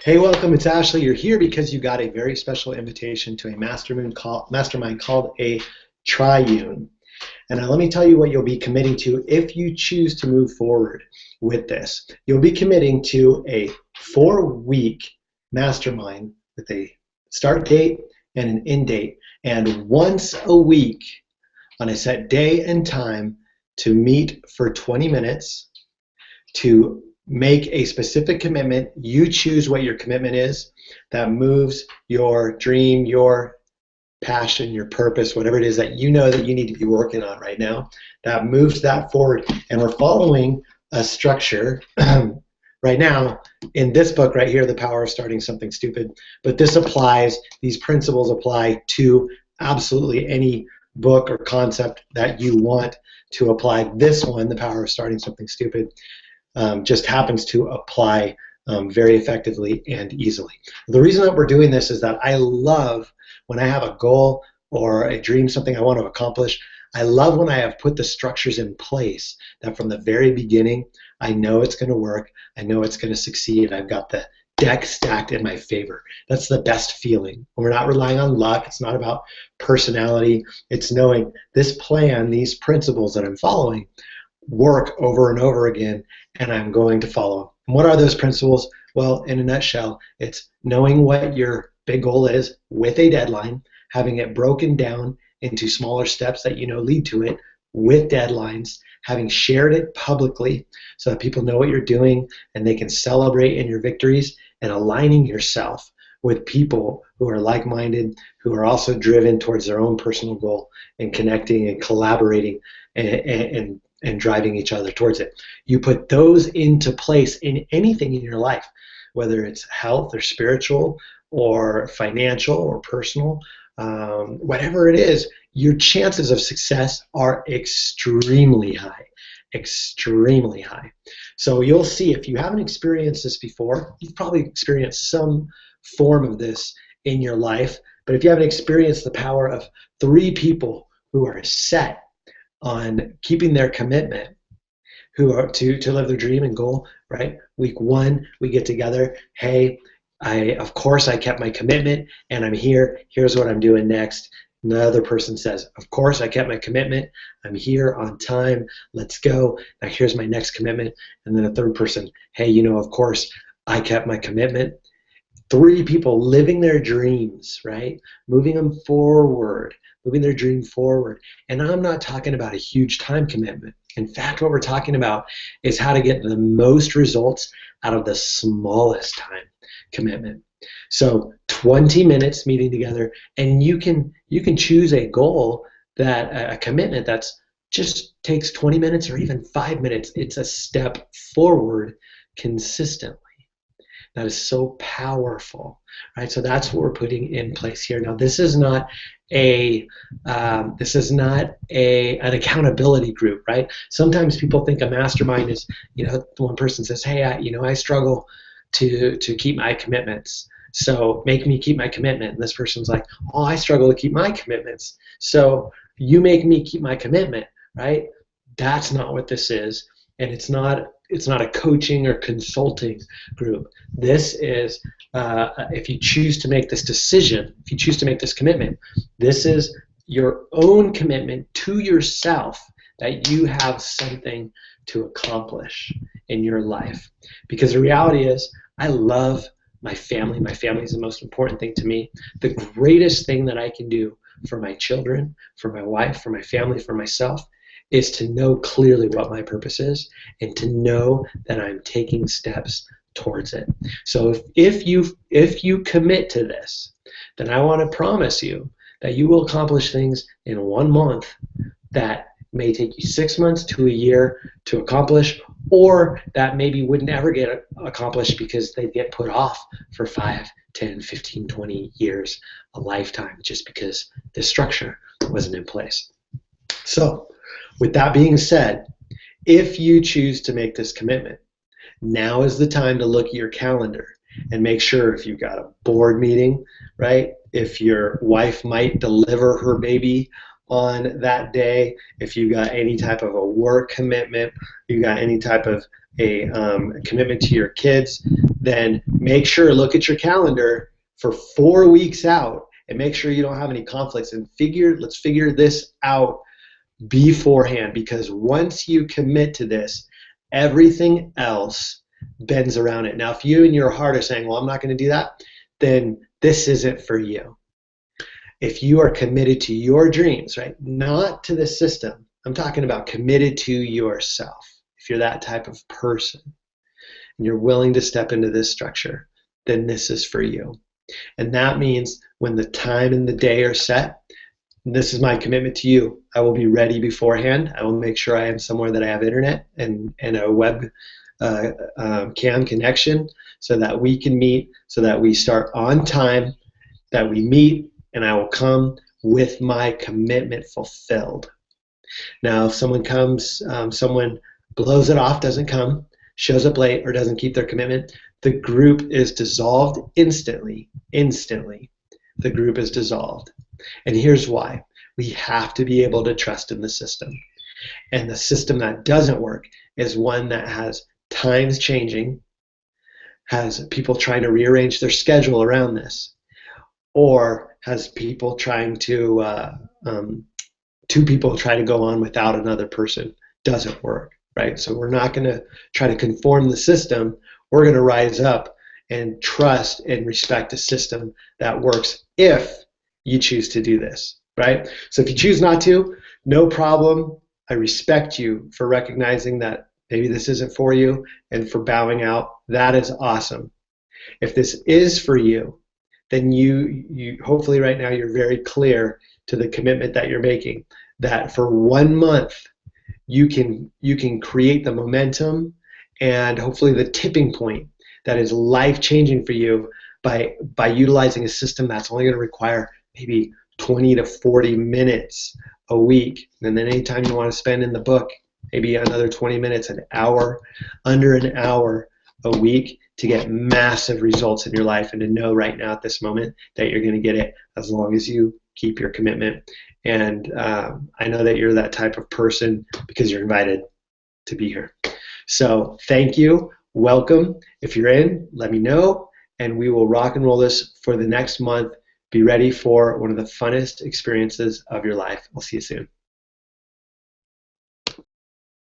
Hey, welcome. It's Ashley. You're here because you got a very special invitation to a mastermind called a Triune. And now let me tell you what you'll be committing to if you choose to move forward with this. You'll be committing to a 4-week mastermind with a start date and an end date, and once a week on a set day and time to meet for 20 minutes to make a specific commitment. You choose what your commitment is that moves your dream, your passion, your purpose, whatever it is that you know that you need to be working on right now, that moves that forward. And we're following a structure right now in this book right here, The Power of Starting Something Stupid. But this applies, these principles apply to absolutely any book or concept that you want to apply. This one, The Power of Starting Something Stupid, just happens to apply very effectively and easily. The reason that we're doing this is that I love when I have a goal or a dream, something I want to accomplish. I love when I have put the structures in place that from the very beginning, I know it's going to work. I know it's going to succeed. I've got the deck stacked in my favor. That's the best feeling. We're not relying on luck. It's not about personality. It's knowing this plan, these principles that I'm following, work over and over again, and I'm going to follow them. And what are those principles? Well, in a nutshell, it's knowing what your big goal is with a deadline, having it broken down into smaller steps that you know lead to it with deadlines, having shared it publicly so that people know what you're doing and they can celebrate in your victories, and aligning yourself with people who are like-minded, who are also driven towards their own personal goal, and connecting and collaborating and driving each other towards it. You put those into place in anything in your life, whether it's health or spiritual or financial or personal, whatever it is, your chances of success are extremely high, extremely high. So you'll see, if you haven't experienced this before, you've probably experienced some form of this in your life, but if you haven't experienced the power of 3 people who are set on keeping their commitment, who are to live their dream and goal, right? Week 1, we get together. Hey, of course I kept my commitment and I'm here. Here's what I'm doing next. Another person says, of course I kept my commitment. I'm here on time. Let's go. Now here's my next commitment. And then a third person, hey, of course I kept my commitment. 3 people living their dreams, right? Moving them forward, moving their dream forward. And I'm not talking about a huge time commitment. In fact, what we're talking about is how to get the most results out of the smallest time commitment. So 20 minutes meeting together, and you can choose a goal, that a commitment that's just takes 20 minutes or even 5 minutes. It's a step forward consistently. That is so powerful, right? So that's what we're putting in place here. Now, this is not an accountability group, right? Sometimes people think a mastermind is, one person says, hey, I struggle to keep my commitments, so make me keep my commitment. And this person's like, oh, I struggle to keep my commitments, so you make me keep my commitment, right? That's not what this is, and it's not a coaching or consulting group. This is, if you choose to make this decision, if you choose to make this commitment, this is your own commitment to yourself that you have something to accomplish in your life. Because the reality is, I love my family. My family is the most important thing to me. The greatest thing that I can do for my children, for my wife, for my family, for myself, is to know clearly what my purpose is and to know that I'm taking steps towards it. So if you commit to this, then I want to promise you that you will accomplish things in 1 month that may take you 6 months to a year to accomplish, or that maybe wouldn't ever get accomplished because they get put off for 5, 10, 15, 20 years, a lifetime, just because the structure wasn't in place. So with that being said, if you choose to make this commitment, now is the time to look at your calendar and make sure if you've got a board meeting, right? If your wife might deliver her baby on that day, if you got any type of a work commitment, you got any type of a commitment to your kids, then make sure, look at your calendar for 4 weeks out and make sure you don't have any conflicts, and let's figure this out beforehand, because once you commit to this, everything else bends around it. Now, if you in your heart are saying, well, I'm not going to do that, then this isn't for you. If you are committed to your dreams, right, not to the system, I'm talking about committed to yourself. If you're that type of person and you're willing to step into this structure, then this is for you. And that means when the time and the day are set, this is my commitment to you. I will be ready beforehand. I will make sure I am somewhere that I have internet and a web cam connection so that we can meet, so that we start on time, that we meet, and I will come with my commitment fulfilled. Now, if someone comes, someone blows it off, doesn't come, shows up late, or doesn't keep their commitment, the group is dissolved instantly. Instantly, the group is dissolved. And here's why. We have to be able to trust in the system. And the system that doesn't work is one that has times changing, has people trying to rearrange their schedule around this, or has people trying to, two people try to go on without another person. Doesn't work, right? So we're not going to try to conform the system. We're going to rise up and trust and respect a system that works if you choose to do this, right? So if you choose not to, no problem. I respect you for recognizing that maybe this isn't for you and for bowing out. That is awesome. If this is for you, then you hopefully right now you're very clear to the commitment that you're making, that for 1 month you can create the momentum and hopefully the tipping point that is life-changing for you by utilizing a system that's only going to require maybe 20 to 40 minutes a week. And then anytime you want to spend in the book, maybe another 20 minutes, an hour, under an hour a week to get massive results in your life, and to know right now at this moment that you're going to get it as long as you keep your commitment. And I know that you're that type of person because you're invited to be here. So thank you. Welcome. If you're in, let me know, and we will rock and roll this for the next month. Be ready for one of the funnest experiences of your life. I'll see you soon.